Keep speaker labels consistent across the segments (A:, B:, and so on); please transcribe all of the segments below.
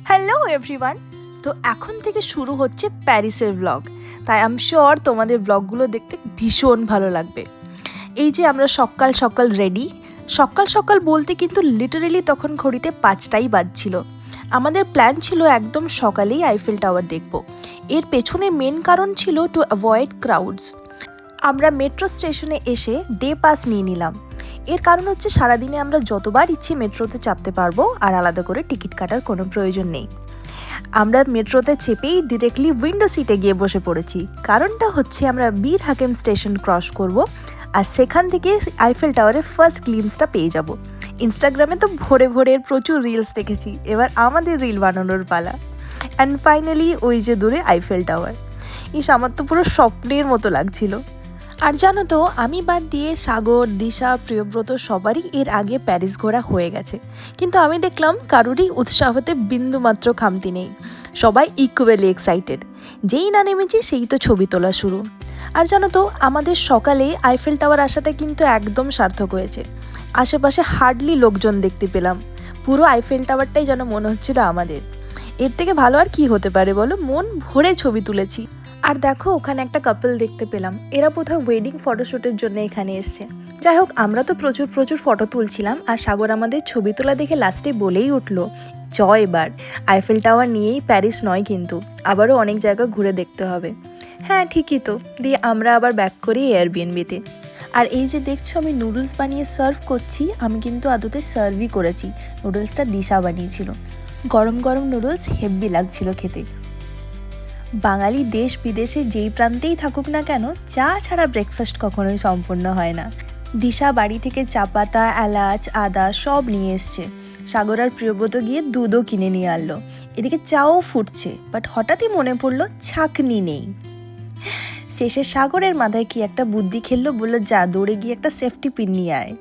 A: Hello everyone. তো এখন থেকে শুরু হচ্ছে প্যারিসের ব্লগ। তাই আই এম শিওর তোমাদের ব্লগগুলো দেখতে ভীষণ ভালো লাগবে। এই যে আমরা সকাল সকাল রেডি, সকাল সকাল বলতে কিন্তু লিটারেলি তখন ঘড়িতে 5টাই বাজছিল। আমাদের প্ল্যান ছিল একদম সকালেই আইফেল টাওয়ার দেখব। এর পেছনে মেন কারণ ছিল টু অ্যাভয়েড ক্রাউডস। আমরা মেট্রো স্টেশনে এসে ডে পাস নিয়ে নিলাম। এর কারণ হচ্ছে সারাদিনে আমরা যতবার ইচ্ছে মেট্রোতে চাপতে পারবো, আর আলাদা করে টিকিট কাটার কোনো প্রয়োজন নেই। আমরা মেট্রোতে চেপেই ডিরেক্টলি উইন্ডো সিটে গিয়ে বসে পড়েছি। কারণটা হচ্ছে আমরা বীর হাকিম স্টেশন ক্রস করব, আর সেখান থেকে আইফেল টাওয়ারের ফার্স্ট গ্লিমসটা পেয়ে যাব। ইনস্টাগ্রামে তো ভোরে ভোরে প্রচুর রিলস দেখেছি, এবার আমাদের রিল বানানোর পালা। অ্যান্ড ফাইনালি ওই যে দূরে আইফেল টাওয়ার, আমার তো পুরো স্বপ্নের মতো লাগছিল। আর জানো তো, আমি বাদ দিয়ে সাগর, দিশা, প্রিয়ব্রত সবারই এর আগে প্যারিস ঘোরা হয়ে গেছে, কিন্তু আমি দেখলাম কারোরই উৎসাহতে বিন্দুমাত্র খামতি নেই। সবাই ইকুয়ালি এক্সাইটেড। যেই না নেমেছি সেই তো ছবি তোলা শুরু। আর জানো তো, আমাদের সকালে আইফেল টাওয়ার আসাটা কিন্তু একদম সার্থক হয়েছে। আশেপাশে হার্ডলি লোকজন দেখতে পেলাম। পুরো আইফেল টাওয়ারটাই যেন মনে হচ্ছিল আমাদের। এর থেকে ভালো আর কি হতে পারে বলো, মন ভরে ছবি তুলেছি। আর দেখো, ওখানে একটা কাপল দেখতে পেলাম, এরা বোধহয় ওয়েডিং ফটোশ্যুটের জন্য এখানে এসছে। যাই হোক, আমরা তো প্রচুর প্রচুর ফটো তুলছিলাম, আর সাগর আমাদের ছবি তোলা দেখে লাস্টে বলেই উঠলো, চ এবার আইফেল টাওয়ার নিয়েই প্যারিস নয় কিন্তু, আবারও অনেক জায়গা ঘুরে দেখতে হবে। হ্যাঁ ঠিকই তো। দিয়ে আমরা আবার ব্যাক করি এয়ারবিএনবিতে। আর এই যে দেখছো আমি নুডলস বানিয়ে সার্ভ করছি, আমি কিন্তু আদতে সার্ভই করেছি। নুডলসটা দিশা বানিয়েছিল। গরম গরম নুডলস হেব্বি লাগছিল খেতে। বাঙালি দেশ বিদেশে যেই প্রান্তেই থাকুক না কেন, চা ছাড়া ব্রেকফাস্ট কখনোই সম্পূর্ণ হয় না। দিশা বাড়ি থেকে চা পাতা, এলাচ, আদা সব নিয়ে এসছে। সাগর আর প্রিয়ব্রত গিয়ে দুধও কিনে নিয়ে আনলো। এদিকে চাও ফুটছে, বাট হঠাৎই মনে পড়লো ছাঁকনি নেই। শেষে সাগরের মাথায় কি একটা বুদ্ধি খেললো, বললো যা দৌড়ে গিয়ে একটা সেফটি পিন নিয়ে আয়।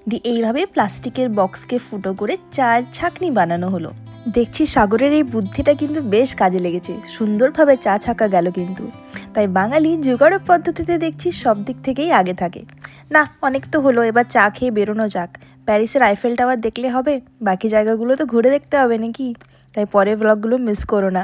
A: দিয়ে এইভাবে প্লাস্টিকের বক্সকে ফুটো করে চায়ের ছাঁকনি বানানো হলো। দেখছি সাগরের এই বুদ্ধিটা কিন্তু বেশ কাজে লেগেছে, সুন্দরভাবে চা ছাঁকা গেল কিন্তু। তাই বাঙালি জোগাড় পদ্ধতিতে দেখছি সব দিক থেকেই আগে থাকে। না, অনেক তো হলো, এবার চা খেয়ে বেরোনো যাক। প্যারিসের আইফেল টাওয়ার দেখলে হবে, বাকি জায়গাগুলো তো ঘুরে দেখতে হবে নাকি। তাই পরের ব্লগগুলো মিস করো না।